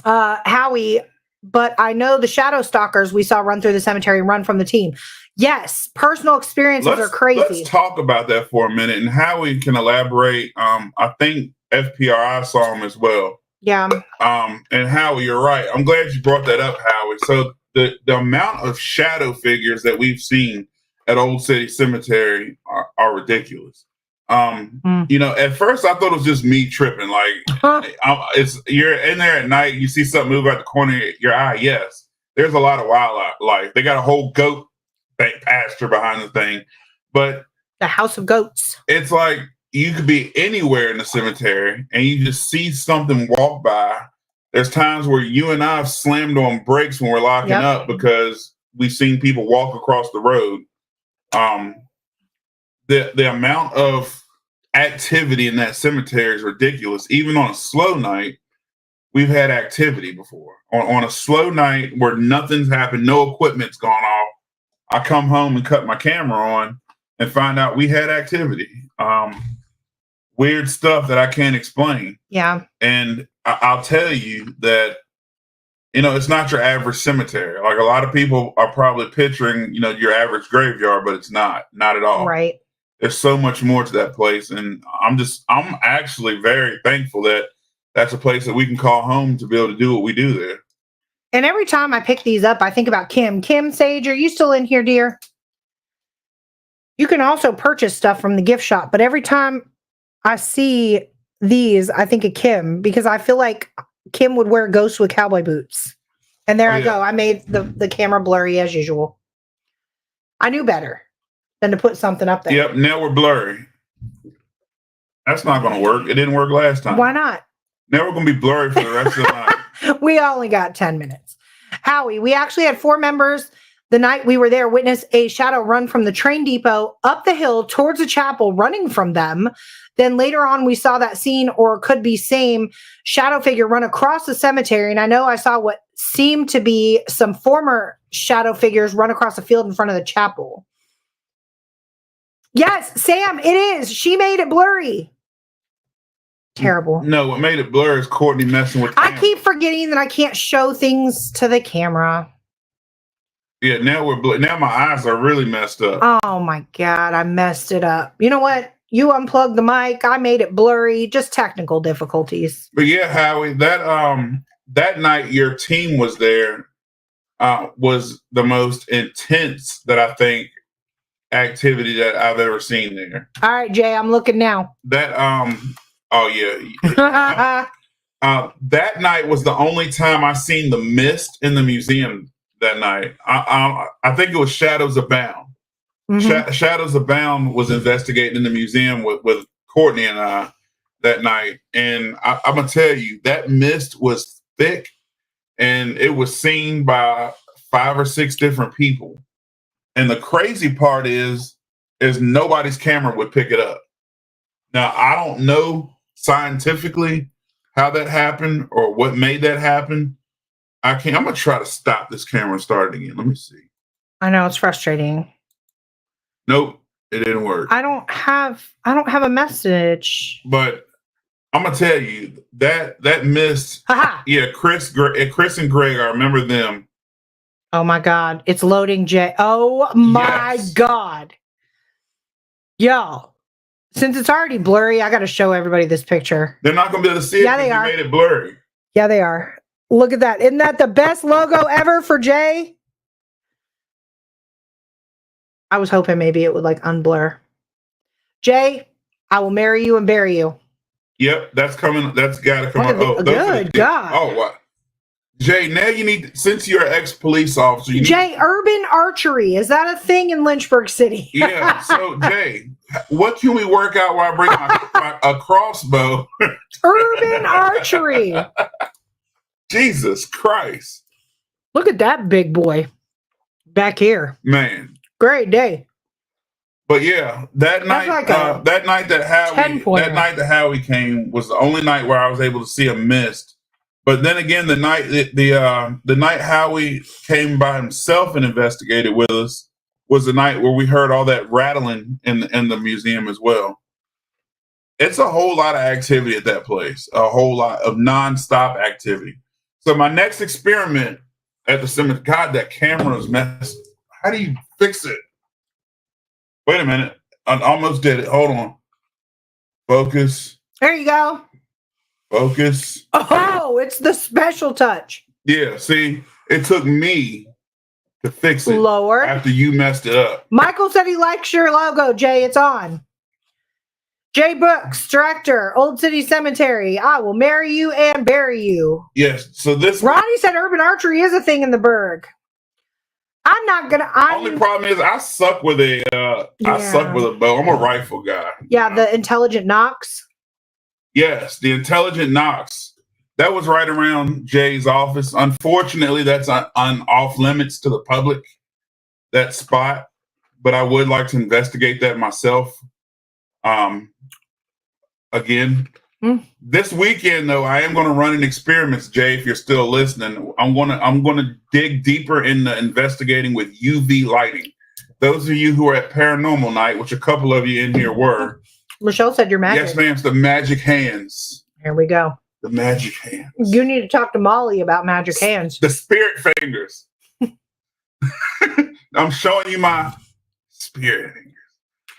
Howie, but I know the shadow stalkers we saw run through the cemetery run from the team. Yes, personal experiences are crazy. Let's talk about that for a minute and how we can elaborate. I think FPRI saw him as well. Yeah. And Howie, you're right. I'm glad you brought that up, Howie. So the amount of shadow figures that we've seen at Old City Cemetery are ridiculous. At first I thought it was just me tripping. Like, you're in there at night, you see something move out the corner of your eye. Yes, there's a lot of wildlife. They got a whole goat pasture behind the thing, but the house of goats. It's like you could be anywhere in the cemetery and you just see something walk by. There's times where you and I have slammed on brakes when we're locking up because we've seen people walk across the road. The amount of activity in that cemetery is ridiculous. Even on a slow night, we've had activity before. On a slow night where nothing's happened, no equipment's gone off, I come home and cut my camera on and find out we had activity. Weird stuff that I can't explain. Yeah. And I'll tell you that, it's not your average cemetery. Like, a lot of people are probably picturing, your average graveyard, but it's not at all. Right. There's so much more to that place. And I'm actually very thankful that that's a place that we can call home to be able to do what we do there. And every time I pick these up, I think about Kim. Kim Sage, are you still in here, dear? You can also purchase stuff from the gift shop, but every time I see these, I think of Kim, because I feel like Kim would wear ghosts with cowboy boots. And there I go. I made the camera blurry as usual. I knew better than to put something up there. Yep, now we're blurry. That's not going to work. It didn't work last time. Why not? Now we're going to be blurry for the rest of the night. We only got 10 minutes. Howie, we actually had 4 members the night we were there witness a shadow run from the train depot up the hill towards the chapel, running from them. Then later on, we saw that scene, or could be same, shadow figure run across the cemetery. And I know I saw what seemed to be some former shadow figures run across the field in front of the chapel. Yes, Sam, it is. She made it blurry. Terrible. No, what made it blur is Courtney messing with the camera. I keep forgetting that I can't show things to the camera. Yeah, now now my eyes are really messed up. Oh my God, I messed it up. You know what? You unplugged the mic. I made it blurry. Just technical difficulties. But yeah, Howie, that night your team was there was the most intense that I think activity that I've ever seen there. All right, Jay, I'm looking now. That that night was the only time I seen the mist in the museum that night. I think it was Shadows Abound. Mm-hmm. Shadows Abound was investigating in the museum with Courtney and I that night. And I'm going to tell you, that mist was thick and it was seen by 5 or 6 different people. And the crazy part is nobody's camera would pick it up. Now, I don't know scientifically how that happened or what made that happen. I'm gonna try to stop this camera and start it again. Let me see. I know it's frustrating. Nope, it didn't work. I don't have a message. But I'm gonna tell you that missed. Haha. Yeah, Chris and Greg. I remember them. Oh my God, it's loading, Jay. Oh my God, y'all. Since it's already blurry, I got to show everybody this picture. They're not gonna be able to see it. Yeah, they You are. made it blurry. Yeah, they are. Look at that. Isn't that the best logo ever for Jay? I was hoping maybe it would like unblur. Jay, I will marry you and bury you. Yep, that's coming. That's got to come out. Oh, good God. Oh, what? Jay, now you need, since you're an ex-police officer. Jay, urban archery. Is that a thing in Lynchburg City? Yeah. So, Jay, what can we work out while I bring a crossbow? Urban archery. Jesus Christ. Look at that big boy back here. Man. Great day. But yeah, that night, like that night that Howie came was the only night where I was able to see a mist. But then again, the night Howie came by himself and investigated with us was the night where we heard all that rattling in the museum as well. It's a whole lot of activity at that place, a whole lot of nonstop activity. So my next experiment at the cemetery, God, that camera's messed. How do you fix it? Wait a minute. I almost did it. Hold on. Focus. There you go. Focus. Oh, it's the special touch. Yeah, see, it took me to fix it. Lower. After you messed it up. Michael said he likes your logo, Jay. It's on. Jay Brooks, director, Old City Cemetery. I will marry you and bury you. Yes. So this. Ronnie said urban archery is a thing in the burg. I'm not gonna. Only problem is I suck with a. I suck with a bow. I'm a rifle guy. Yeah, the intelligent Knox. Yes, the intelligent Knox. That was right around Jay's office. Unfortunately, that's on off limits to the public. That spot, but I would like to investigate that myself. Again, this weekend though, I am going to run an experiment, Jay. If you're still listening, I'm gonna dig deeper into investigating with UV lighting. Those of you who are at Paranormal Night, which a couple of you in here were. Michelle said you're magic. Yes, ma'am. It's the magic hands. Here we go. The magic hands. You need to talk to Molly about magic hands. The spirit fingers. I'm showing you my spirit fingers.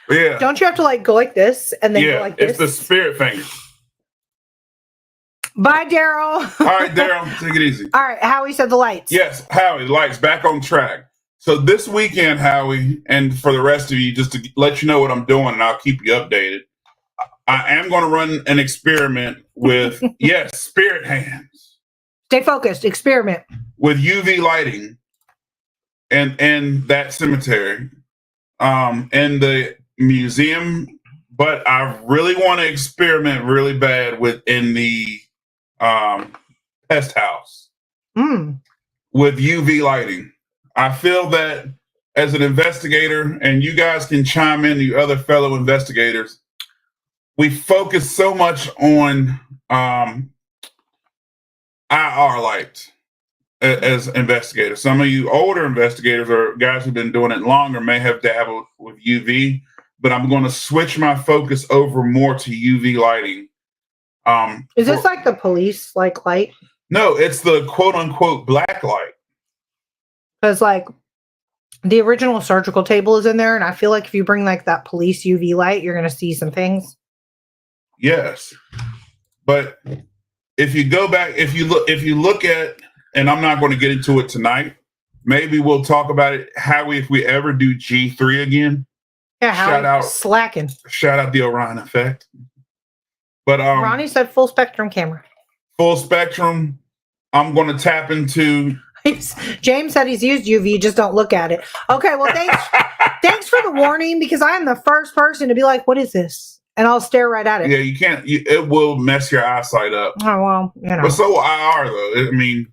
Yeah. Don't you have to like go like this and then go like this? It's the spirit fingers. Bye, Daryl. All right, Daryl, take it easy. All right, Howie said the lights. Yes, Howie, the lights back on track. So this weekend, Howie, and for the rest of you, just to let you know what I'm doing, and I'll keep you updated. I am going to run an experiment with, yes, spirit hands. Stay focused. Experiment. With UV lighting and that cemetery and the museum. But I really want to experiment really bad within the pest house with UV lighting. I feel that as an investigator, and you guys can chime in, you other fellow investigators, we focus so much on IR light as investigators. Some of you older investigators or guys who've been doing it longer may have dabbled with UV, but I'm going to switch my focus over more to UV lighting. Is this like the police like light? No, it's the quote unquote black light. Because like the original surgical table is in there, and I feel like if you bring like that police UV light, you're going to see some things. Yes, but if you go back, if you look at, and I'm not going to get into it tonight. Maybe we'll talk about it. If we ever do G3 again. Yeah, shout out slacking. Shout out the Orion effect. But Ronnie said full spectrum camera. Full spectrum. I'm going to tap into. James said he's used UV, just don't look at it. Okay, well thanks for the warning, because I'm the first person to be like, what is this? And I'll stare right at it. Yeah, you can't. It will mess your eyesight up. Oh, well, you know. But so will IR, though. I mean,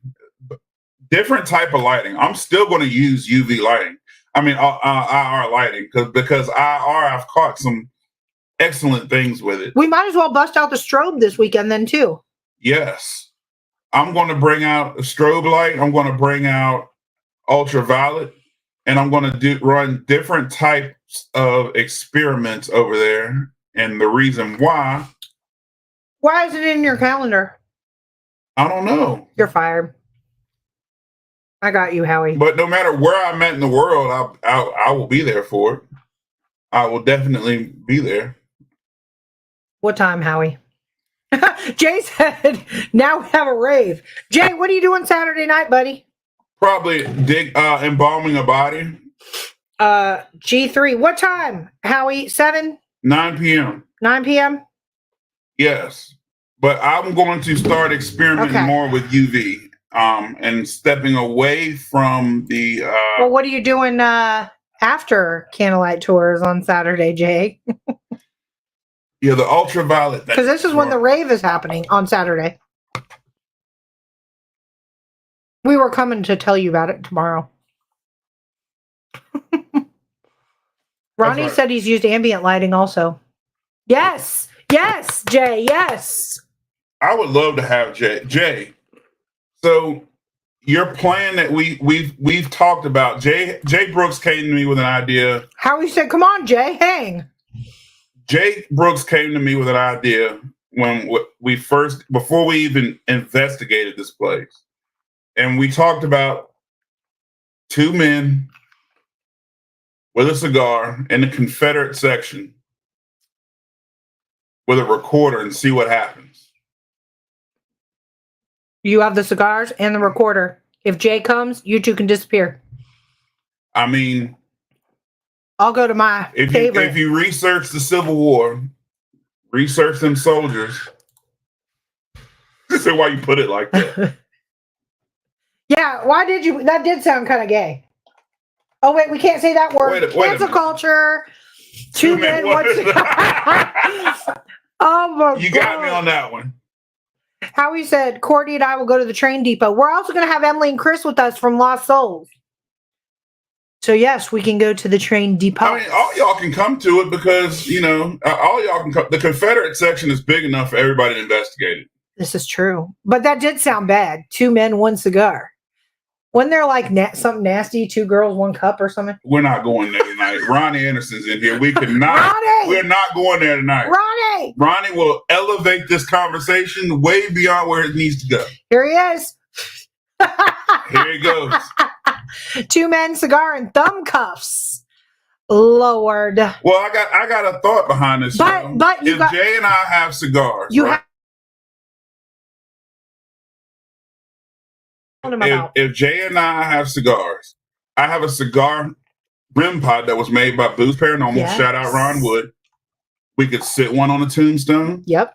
different type of lighting. I'm still going to use UV lighting. I mean, IR lighting, because IR, I've caught some excellent things with it. We might as well bust out the strobe this weekend then too. Yes. I'm going to bring out a strobe light. I'm going to bring out ultraviolet, and I'm going to run different types of experiments over there. And the reason why is it in your calendar? I don't know. You're fired. I got you, Howie. But no matter where I'm at in the world, I will be there for it. I will definitely be there. What time, Howie? Jay said, now we have a rave. Jay, what are you doing Saturday night, buddy? Probably embalming a body. G3. What time, Howie? 7? 9 p.m. 9 p.m.? Yes. But I'm going to start experimenting more with UV and stepping away from the... well, what are you doing after Candlelight Tours on Saturday, Jay? Yeah, the ultraviolet. Because this is when the rave is happening on Saturday. We were coming to tell you about it tomorrow. Ronnie said he's used ambient lighting also. Yes. Yes, Jay. Yes. I would love to have Jay. So your plan that we've talked about, Jay Brooks came to me with an idea. Howie said, come on, Jay, hang. Jay Brooks came to me with an idea when before we even investigated this place. And we talked about 2 men with a cigar in the Confederate section with a recorder and see what happens. You have the cigars and the recorder. If Jay comes, you two can disappear. I mean, I'll go to my favorite. If you research the Civil War, research them soldiers. This is why you put it like that. Yeah, why did you? That did sound kind of gay. Oh, wait, we can't say that word. Cancel culture. 2 men, one cigar. Oh, my God. You got me on that one. Howie said, Courtney and I will go to the train depot. We're also going to have Emily and Chris with us from Lost Souls. So, yes, we can go to the train depot. I mean, all y'all can come to it because, all y'all can come. The Confederate section is big enough for everybody to investigate it. This is true. But that did sound bad. 2 men, 1 cigar. Wasn't there like something nasty, 2 girls, 1 cup or something? We're not going there tonight. Ronnie Anderson's in here. We cannot. We're not going there tonight. Ronnie will elevate this conversation way beyond where it needs to go. Here he is. Here he goes. 2 men, cigar, and thumb cuffs. Lord. Well, I got a thought behind this. But if Jay and I have cigars, if Jay and I have cigars, I have a cigar rim pod that was made by Booze Paranormal. Yes. Shout out Ron Wood. We could sit one on a tombstone. Yep.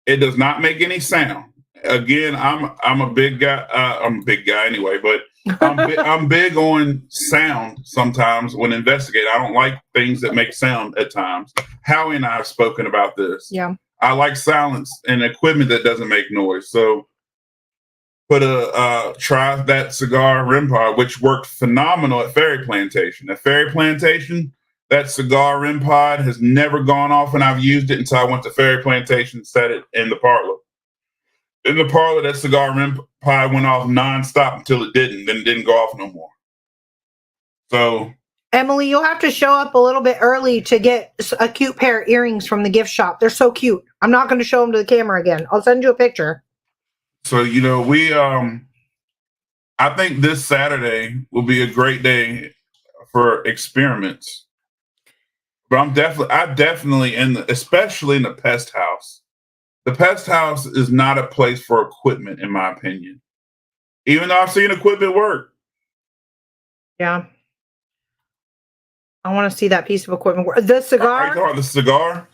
It does not make any sound. Again, I'm a big guy. I'm a big guy anyway, but I'm big on sound sometimes when investigating. I don't like things that make sound at times. Howie and I have spoken about this. Yeah. I like silence and equipment that doesn't make noise. So try that cigar rim pod, which worked phenomenal at Ferry Plantation. At Ferry Plantation, that cigar rim pod has never gone off, and I've used it until I went to Ferry Plantation and set it in the parlor. In the parlor, that cigar rim pod went off nonstop until it didn't. Then it didn't go off no more. So, Emily, you'll have to show up a little bit early to get a cute pair of earrings from the gift shop. They're so cute. I'm not going to show them to the camera again. I'll send you a picture. So, I think this Saturday will be a great day for experiments. But I definitely especially in the pest house. The pest house is not a place for equipment, in my opinion. Even though I've seen equipment work. Yeah. I want to see that piece of equipment work. The cigar? Are you talking about the cigar?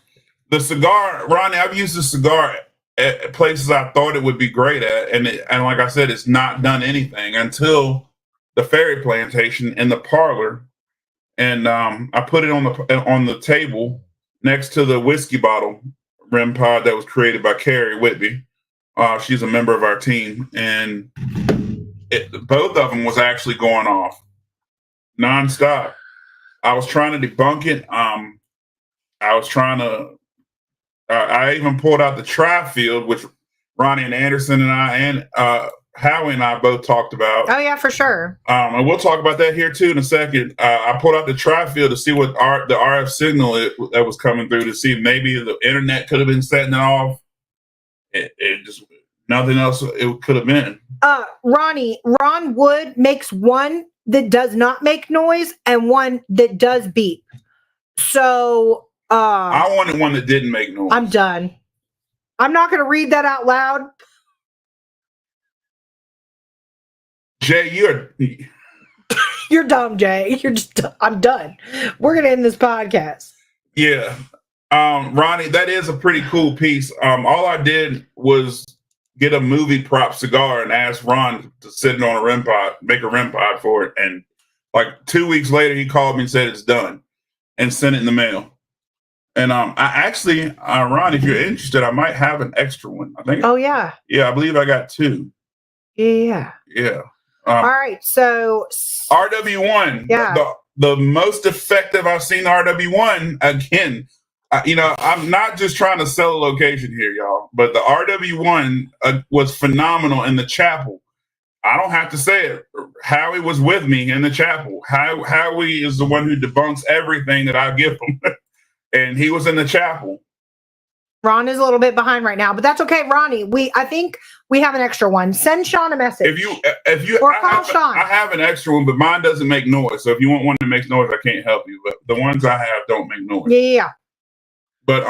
The cigar, Ronnie, I've used the cigar at places I thought it would be great at, and like I said, it's not done anything until the Ferry Plantation in the parlor, and I put it on the table next to the whiskey bottle rim pod that was created by Carrie Whitby. She's a member of our team, and both of them was actually going off nonstop. I was trying to debunk it. I was trying to. I even pulled out the tri-field, which Ronnie and Anderson and I and Howie and I both talked about. Oh yeah, for sure. And we'll talk about that here too in a second. I pulled out the tri-field to see what the RF signal that was coming through, to see if maybe the internet could have been setting it off. It just nothing else it could have been. Ron Wood makes one that does not make noise and one that does beep. So I wanted one that didn't make noise. I'm done. I'm not going to read that out loud. Jay, you're dumb, Jay. I'm done. We're going to end this podcast. Yeah. Ronnie, that is a pretty cool piece. All I did was get a movie prop cigar and ask Ron to sit it on a REM pod, make a REM pod for it. And like 2 weeks later, he called me and said it's done and sent it in the mail. And I actually, Ron, if you're interested, I might have an extra one. I think. Oh, yeah. Yeah, I believe I got 2. Yeah. Yeah. All right. So RW1. Yeah. The most effective I've seen RW1 again. I'm not just trying to sell a location here, y'all, but the RW1 was phenomenal in the chapel. I don't have to say it. Howie was with me in the chapel. Howie is the one who debunks everything that I give him. And he was in the chapel. Ron is a little bit behind right now, but that's okay, Ronnie. I think we have an extra one. Send Sean a message. If you or call Sean. I have an extra one, but mine doesn't make noise. So if you want one that makes noise, I can't help you. But the ones I have don't make noise. Yeah. But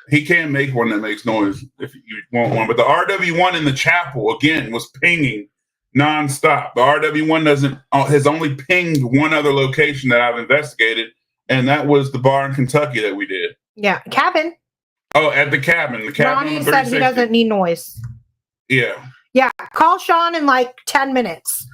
he can make one that makes noise if you want one. But the RW1 in the chapel again was pinging nonstop. The RW1 has only pinged one other location that I've investigated, and that was the bar in Kentucky that we did. Yeah, cabin. Oh, at the cabin. The cabin. Ronnie said he doesn't need noise. Yeah. Yeah. Call Sean in like 10 minutes.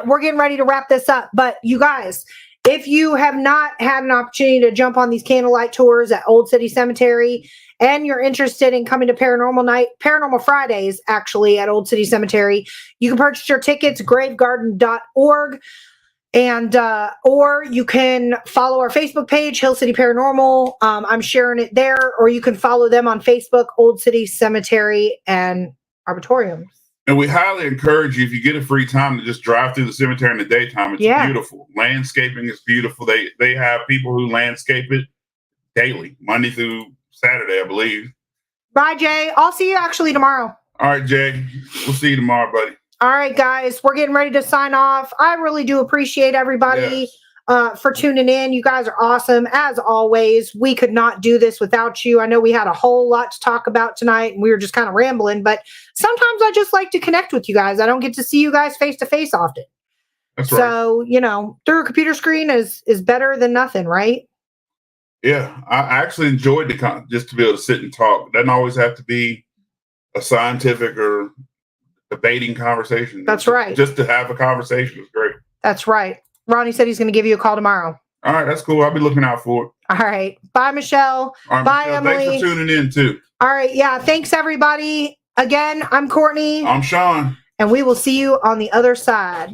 We're getting ready to wrap this up. But you guys, if you have not had an opportunity to jump on these candlelight tours at Old City Cemetery, and you're interested in coming to Paranormal Fridays, actually, at Old City Cemetery, you can purchase your tickets, gravegarden.org. And or you can follow our Facebook page, Hill City Paranormal. I'm sharing it there, or you can follow them on Facebook, Old City Cemetery and Arboretum. And we highly encourage you, if you get a free time, to just drive through the cemetery in the daytime. It's beautiful. Landscaping is beautiful. They have people who landscape it daily, Monday through Saturday, I believe. Bye, Jay. I'll see you actually tomorrow. All right, Jay. We'll see you tomorrow, buddy. All right, guys, we're getting ready to sign off. I really do appreciate everybody for tuning in. You guys are awesome. As always, we could not do this without you. I know we had a whole lot to talk about tonight, and we were just kind of rambling, but sometimes I just like to connect with you guys. I don't get to see you guys face to face often. That's right. So, through a computer screen is better than nothing, right? Yeah, I actually enjoyed just to be able to sit and talk. It doesn't always have to be a scientific or debating conversation. That's right. Just to have a conversation is great. That's right. Ronnie said he's going to give you a call tomorrow. All right, that's cool. I'll be looking out for it. All right. Bye, Michelle. All right, bye, Michelle, Emily. Thanks for tuning in, too. All right. Yeah. Thanks, everybody. Again, I'm Courtney. I'm Sean. And we will see you on the other side.